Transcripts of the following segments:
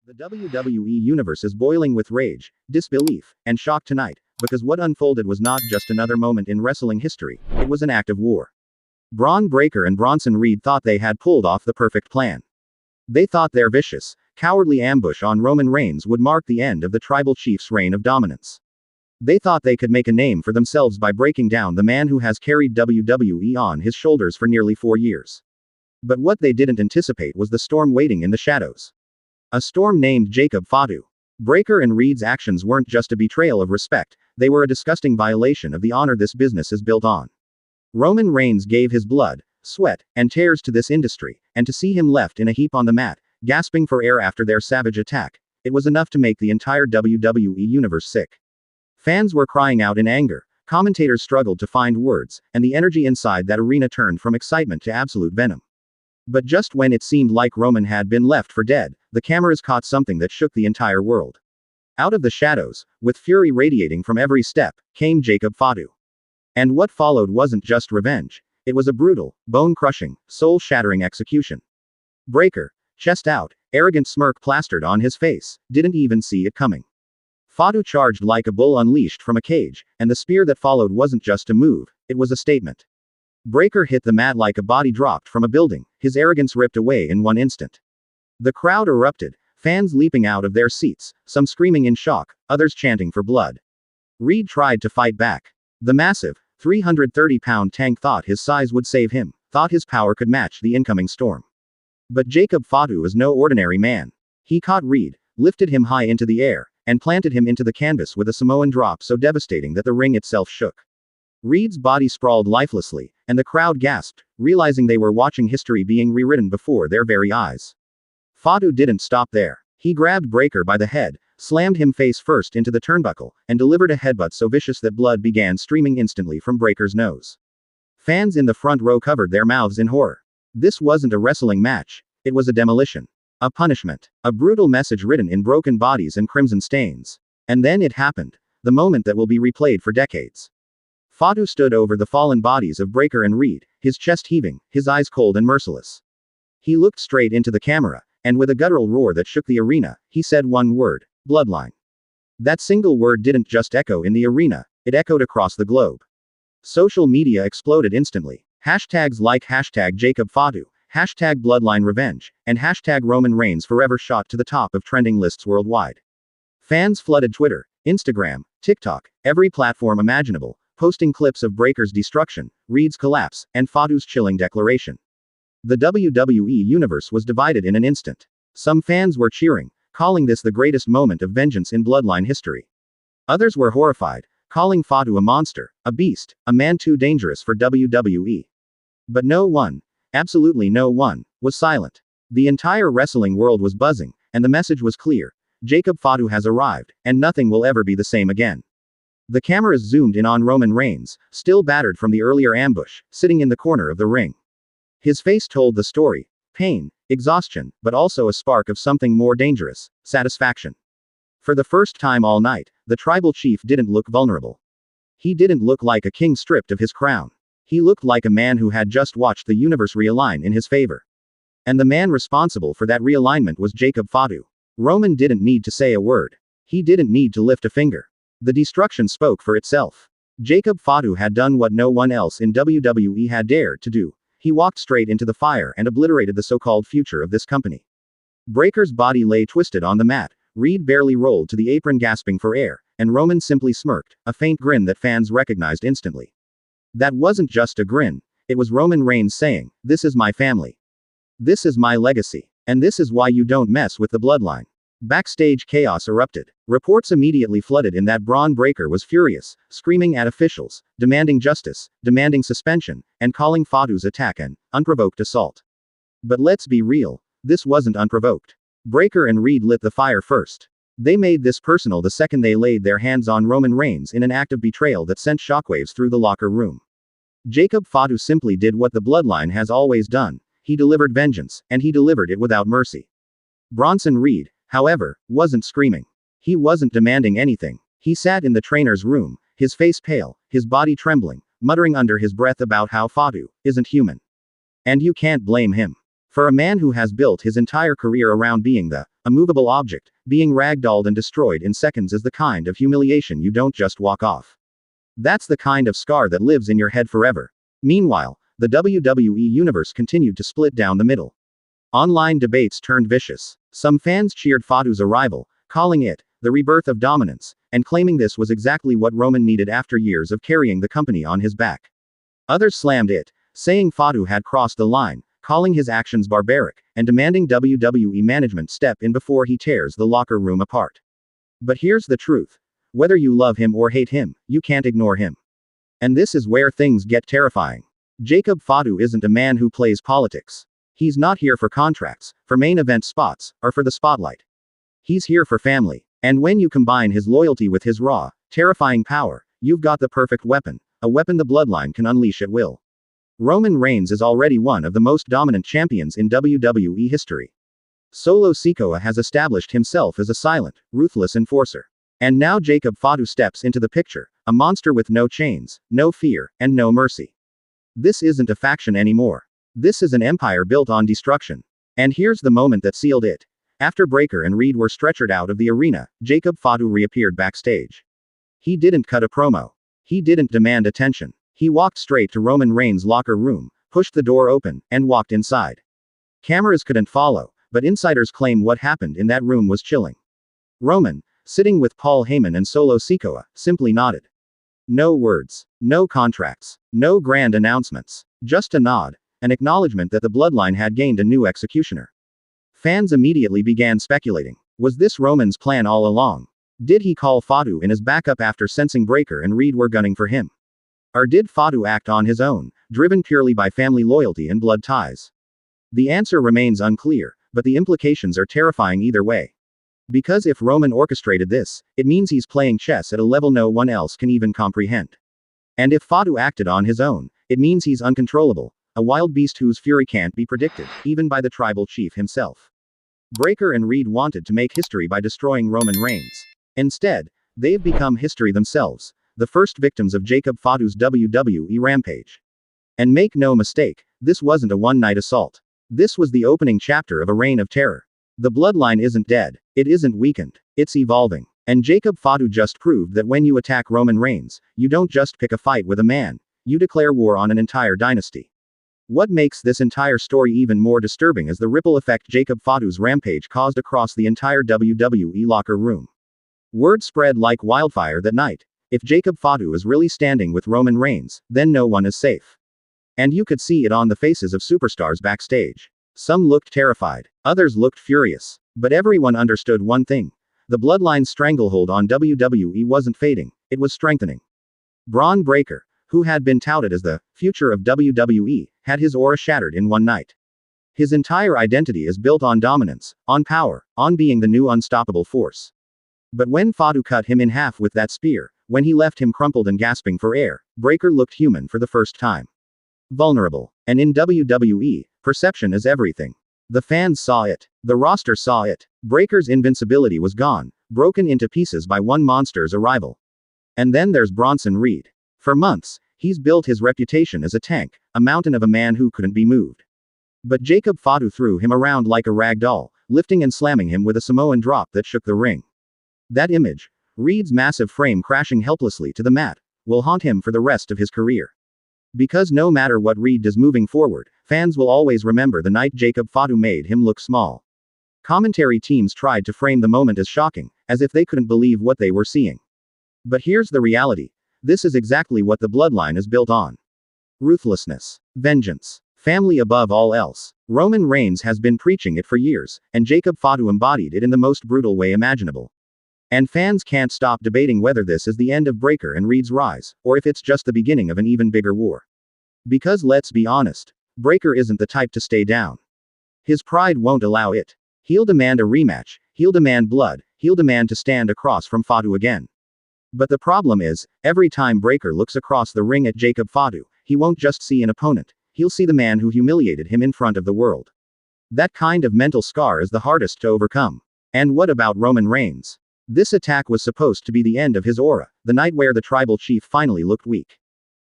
The WWE Universe is boiling with rage, disbelief, and shock tonight, because what unfolded was not just another moment in wrestling history, it was an act of war. Bron Breakker and Bronson Reed thought they had pulled off the perfect plan. They thought their vicious, cowardly ambush on Roman Reigns would mark the end of the tribal chief's reign of dominance. They thought they could make a name for themselves by breaking down the man who has carried WWE on his shoulders for nearly 4 years. But what they didn't anticipate was the storm waiting in the shadows. A storm named Jacob Fatu. Breakker and Reed's actions weren't just a betrayal of respect, they were a disgusting violation of the honor this business is built on. Roman Reigns gave his blood, sweat, and tears to this industry, and to see him left in a heap on the mat, gasping for air after their savage attack, it was enough to make the entire WWE universe sick. Fans were crying out in anger, commentators struggled to find words, and the energy inside that arena turned from excitement to absolute venom. But just when it seemed like Roman had been left for dead, the cameras caught something that shook the entire world. Out of the shadows, with fury radiating from every step, came Jacob Fatu. And what followed wasn't just revenge, it was a brutal, bone-crushing, soul-shattering execution. Breakker, chest out, arrogant smirk plastered on his face, didn't even see it coming. Fatu charged like a bull unleashed from a cage, and the spear that followed wasn't just a move, it was a statement. Breakker hit the mat like a body dropped from a building, his arrogance ripped away in one instant. The crowd erupted, fans leaping out of their seats, some screaming in shock, others chanting for blood. Reed tried to fight back. The massive, 330-pound tank thought his size would save him, thought his power could match the incoming storm. But Jacob Fatu was no ordinary man. He caught Reed, lifted him high into the air, and planted him into the canvas with a Samoan drop so devastating that the ring itself shook. Reed's body sprawled lifelessly, and the crowd gasped, realizing they were watching history being rewritten before their very eyes. Fatu didn't stop there. He grabbed Breakker by the head, slammed him face first into the turnbuckle, and delivered a headbutt so vicious that blood began streaming instantly from Breakker's nose. Fans in the front row covered their mouths in horror. This wasn't a wrestling match, it was a demolition. A punishment. A brutal message written in broken bodies and crimson stains. And then it happened. The moment that will be replayed for decades. Fatu stood over the fallen bodies of Breakker and Reed, his chest heaving, his eyes cold and merciless. He looked straight into the camera, and with a guttural roar that shook the arena, he said one word: Bloodline. That single word didn't just echo in the arena, it echoed across the globe. Social media exploded instantly. Hashtags like #JacobFatu, #BloodlineRevenge, and #Roman Reigns Forever shot to the top of trending lists worldwide. Fans flooded Twitter, Instagram, TikTok, every platform imaginable, posting clips of Breakker's destruction, Reed's collapse, and Fatu's chilling declaration. The WWE universe was divided in an instant. Some fans were cheering, calling this the greatest moment of vengeance in Bloodline history. Others were horrified, calling Fatu a monster, a beast, a man too dangerous for WWE. But no one, absolutely no one, was silent. The entire wrestling world was buzzing, and the message was clear: Jacob Fatu has arrived, and nothing will ever be the same again. The cameras zoomed in on Roman Reigns, still battered from the earlier ambush, sitting in the corner of the ring. His face told the story: pain, exhaustion, but also a spark of something more dangerous: satisfaction. For the first time all night, the tribal chief didn't look vulnerable. He didn't look like a king stripped of his crown. He looked like a man who had just watched the universe realign in his favor. And the man responsible for that realignment was Jacob Fatu. Roman didn't need to say a word. He didn't need to lift a finger. The destruction spoke for itself. Jacob Fatu had done what no one else in WWE had dared to do. He walked straight into the fire and obliterated the so-called future of this company. Breakker's body lay twisted on the mat, Reed barely rolled to the apron gasping for air, and Roman simply smirked, a faint grin that fans recognized instantly. That wasn't just a grin, it was Roman Reigns saying, "This is my family. This is my legacy. And this is why you don't mess with the bloodline." Backstage chaos erupted. Reports immediately flooded in that Bron Breakker was furious, screaming at officials, demanding justice, demanding suspension, and calling Fatu's attack an unprovoked assault. But let's be real, this wasn't unprovoked. Breakker and Reed lit the fire first. They made this personal the second they laid their hands on Roman Reigns in an act of betrayal that sent shockwaves through the locker room. Jacob Fatu simply did what the bloodline has always done: he delivered vengeance, and he delivered it without mercy. Bronson Reed, however, wasn't screaming. He wasn't demanding anything. He sat in the trainer's room, his face pale, his body trembling, muttering under his breath about how Fatu isn't human. And you can't blame him. For a man who has built his entire career around being the a movable object, being ragdolled and destroyed in seconds is the kind of humiliation you don't just walk off. That's the kind of scar that lives in your head forever. Meanwhile, the WWE universe continued to split down the middle. Online debates turned vicious. Some fans cheered Fatu's arrival, calling it the rebirth of dominance, and claiming this was exactly what Roman needed after years of carrying the company on his back. Others slammed it, saying Fatu had crossed the line, calling his actions barbaric, and demanding WWE management step in before he tears the locker room apart. But here's the truth. Whether you love him or hate him, you can't ignore him. And this is where things get terrifying. Jacob Fatu isn't a man who plays politics. He's not here for contracts, for main event spots, or for the spotlight. He's here for family. And when you combine his loyalty with his raw, terrifying power, you've got the perfect weapon, a weapon the Bloodline can unleash at will. Roman Reigns is already one of the most dominant champions in WWE history. Solo Sikoa has established himself as a silent, ruthless enforcer. And now Jacob Fatu steps into the picture, a monster with no chains, no fear, and no mercy. This isn't a faction anymore. This is an empire built on destruction. And here's the moment that sealed it. After Breakker and Reed were stretchered out of the arena, Jacob Fatu reappeared backstage. He didn't cut a promo. He didn't demand attention. He walked straight to Roman Reigns' locker room, pushed the door open, and walked inside. Cameras couldn't follow, but insiders claim what happened in that room was chilling. Roman, sitting with Paul Heyman and Solo Sikoa, simply nodded. No words, no contracts, no grand announcements, just a nod, an acknowledgement that the Bloodline had gained a new executioner. Fans immediately began speculating. Was this Roman's plan all along? Did he call Fatu in as backup after sensing Breakker and Reed were gunning for him? Or did Fatu act on his own, driven purely by family loyalty and blood ties? The answer remains unclear, but the implications are terrifying either way. Because if Roman orchestrated this, it means he's playing chess at a level no one else can even comprehend. And if Fatu acted on his own, it means he's uncontrollable, a wild beast whose fury can't be predicted, even by the tribal chief himself. Breakker and Reed wanted to make history by destroying Roman Reigns. Instead, they've become history themselves, the first victims of Jacob Fatu's WWE rampage. And make no mistake, this wasn't a one-night assault. This was the opening chapter of a reign of terror. The Bloodline isn't dead, it isn't weakened, it's evolving. And Jacob Fatu just proved that when you attack Roman Reigns, you don't just pick a fight with a man, you declare war on an entire dynasty. What makes this entire story even more disturbing is the ripple effect Jacob Fatu's rampage caused across the entire WWE locker room. Word spread like wildfire that night. If Jacob Fatu is really standing with Roman Reigns, then no one is safe. And you could see it on the faces of superstars backstage. Some looked terrified, others looked furious. But everyone understood one thing. The Bloodline's stranglehold on WWE wasn't fading, it was strengthening. Bron Breakker, who had been touted as the future of WWE, had his aura shattered in one night. His entire identity is built on dominance, on power, on being the new unstoppable force. But when Fatu cut him in half with that spear, when he left him crumpled and gasping for air, Breakker looked human for the first time. Vulnerable. And in WWE, perception is everything. The fans saw it. The roster saw it. Breakker's invincibility was gone, broken into pieces by one monster's arrival. And then there's Bronson Reed. For months, he's built his reputation as a tank, a mountain of a man who couldn't be moved. But Jacob Fatu threw him around like a rag doll, lifting and slamming him with a Samoan drop that shook the ring. That image, Reed's massive frame crashing helplessly to the mat, will haunt him for the rest of his career. Because no matter what Reed does moving forward, fans will always remember the night Jacob Fatu made him look small. Commentary teams tried to frame the moment as shocking, as if they couldn't believe what they were seeing. But here's the reality. This is exactly what the Bloodline is built on. Ruthlessness. Vengeance. Family above all else. Roman Reigns has been preaching it for years, and Jacob Fatu embodied it in the most brutal way imaginable. And fans can't stop debating whether this is the end of Breakker and Reed's rise, or if it's just the beginning of an even bigger war. Because let's be honest, Breakker isn't the type to stay down. His pride won't allow it. He'll demand a rematch, he'll demand blood, he'll demand to stand across from Fatu again. But the problem is, every time Breakker looks across the ring at Jacob Fatu, he won't just see an opponent, he'll see the man who humiliated him in front of the world. That kind of mental scar is the hardest to overcome. And what about Roman Reigns? This attack was supposed to be the end of his aura, the night where the tribal chief finally looked weak.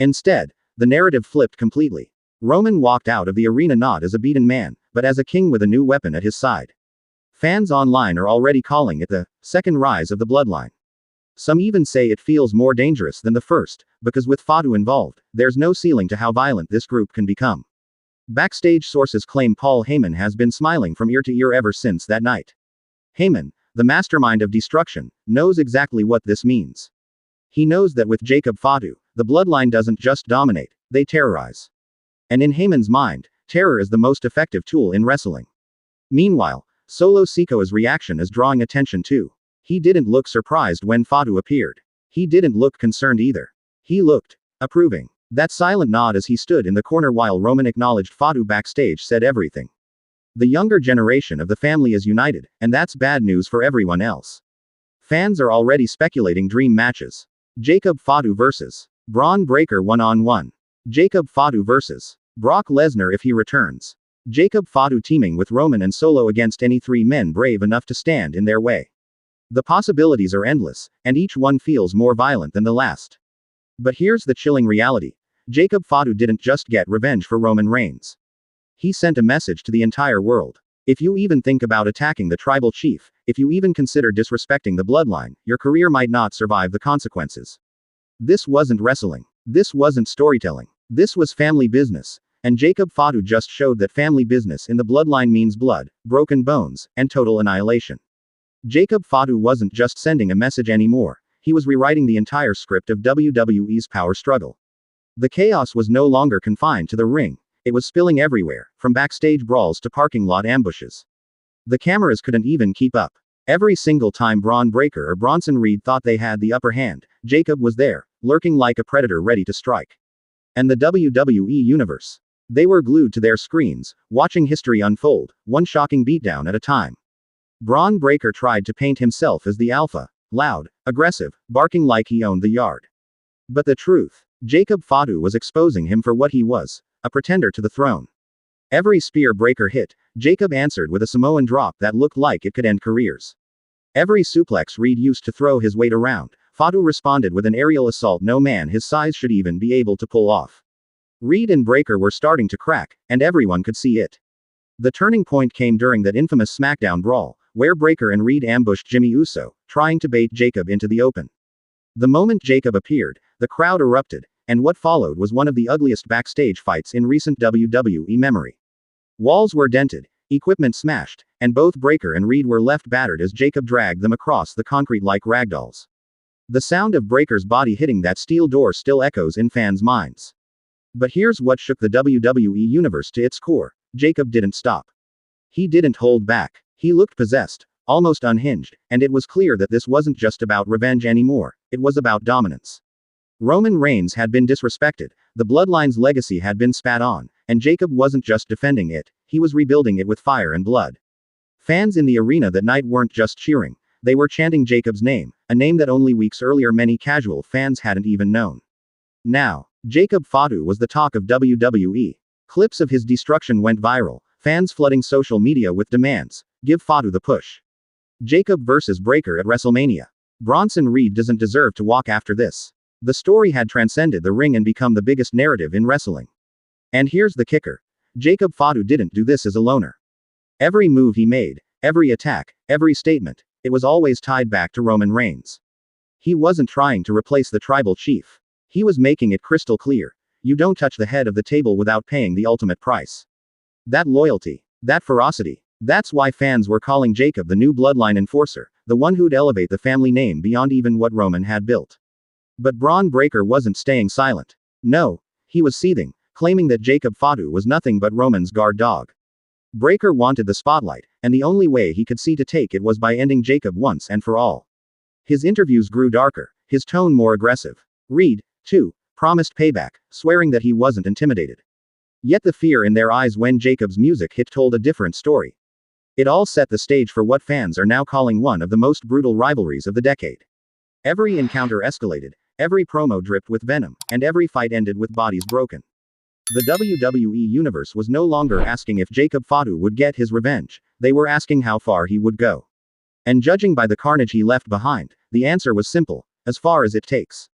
Instead, the narrative flipped completely. Roman walked out of the arena not as a beaten man, but as a king with a new weapon at his side. Fans online are already calling it the second rise of the Bloodline. Some even say it feels more dangerous than the first, because with Fatu involved, there's no ceiling to how violent this group can become. Backstage sources claim Paul Heyman has been smiling from ear to ear ever since that night. Heyman, the mastermind of destruction, knows exactly what this means. He knows that with Jacob Fatu, the Bloodline doesn't just dominate, they terrorize. And in Heyman's mind, terror is the most effective tool in wrestling. Meanwhile, Solo Sikoa's reaction is drawing attention too. He didn't look surprised when Fatu appeared. He didn't look concerned either. He looked approving. That silent nod as he stood in the corner while Roman acknowledged Fatu backstage said everything. The younger generation of the family is united, and that's bad news for everyone else. Fans are already speculating dream matches. Jacob Fatu vs. Bron Breakker 1-on-1. Jacob Fatu vs. Brock Lesnar if he returns. Jacob Fatu teaming with Roman and Solo against any three men brave enough to stand in their way. The possibilities are endless, and each one feels more violent than the last. But here's the chilling reality. Jacob Fatu didn't just get revenge for Roman Reigns. He sent a message to the entire world. If you even think about attacking the tribal chief, if you even consider disrespecting the bloodline, your career might not survive the consequences. This wasn't wrestling. This wasn't storytelling. This was family business. And Jacob Fatu just showed that family business in the bloodline means blood, broken bones, and total annihilation. Jacob Fatu wasn't just sending a message anymore. He was rewriting the entire script of WWE's power struggle. The chaos was no longer confined to the ring. It was spilling everywhere, from backstage brawls to parking lot ambushes. The cameras couldn't even keep up. Every single time Bron Breakker or Bronson Reed thought they had the upper hand, Jacob was there, lurking like a predator ready to strike. And the WWE Universe. They were glued to their screens, watching history unfold, one shocking beatdown at a time. Bron Breakker tried to paint himself as the alpha, loud, aggressive, barking like he owned the yard. But the truth, Jacob Fatu was exposing him for what he was, a pretender to the throne. Every spear Breakker hit, Jacob answered with a Samoan drop that looked like it could end careers. Every suplex Reed used to throw his weight around, Fatu responded with an aerial assault no man his size should even be able to pull off. Reed and Breakker were starting to crack, and everyone could see it. The turning point came during that infamous SmackDown brawl, where Breakker and Reed ambushed Jimmy Uso, trying to bait Jacob into the open. The moment Jacob appeared, the crowd erupted, and what followed was one of the ugliest backstage fights in recent WWE memory. Walls were dented, equipment smashed, and both Breakker and Reed were left battered as Jacob dragged them across the concrete like ragdolls. The sound of Breakker's body hitting that steel door still echoes in fans' minds. But here's what shook the WWE Universe to its core. Jacob didn't stop. He didn't hold back. He looked possessed, almost unhinged, and it was clear that this wasn't just about revenge anymore, it was about dominance. Roman Reigns had been disrespected, the Bloodline's legacy had been spat on, and Jacob wasn't just defending it, he was rebuilding it with fire and blood. Fans in the arena that night weren't just cheering, they were chanting Jacob's name, a name that only weeks earlier many casual fans hadn't even known. Now, Jacob Fatu was the talk of WWE. Clips of his destruction went viral, fans flooding social media with demands, give Fatu the push. Jacob vs. Breakker at WrestleMania. Bronson Reed doesn't deserve to walk after this. The story had transcended the ring and become the biggest narrative in wrestling. And here's the kicker. Jacob Fatu didn't do this as a loner. Every move he made, every attack, every statement, it was always tied back to Roman Reigns. He wasn't trying to replace the tribal chief. He was making it crystal clear. You don't touch the head of the table without paying the ultimate price. That loyalty, that ferocity, that's why fans were calling Jacob the new bloodline enforcer, the one who'd elevate the family name beyond even what Roman had built. But Bron Breakker wasn't staying silent. No, he was seething, claiming that Jacob Fatu was nothing but Roman's guard dog. Breakker wanted the spotlight, and the only way he could see to take it was by ending Jacob once and for all. His interviews grew darker, his tone more aggressive. Reed, too, promised payback, swearing that he wasn't intimidated. Yet the fear in their eyes when Jacob's music hit told a different story. It all set the stage for what fans are now calling one of the most brutal rivalries of the decade. Every encounter escalated, every promo dripped with venom, and every fight ended with bodies broken. The WWE Universe was no longer asking if Jacob Fatu would get his revenge, they were asking how far he would go. And judging by the carnage he left behind, the answer was simple: as far as it takes.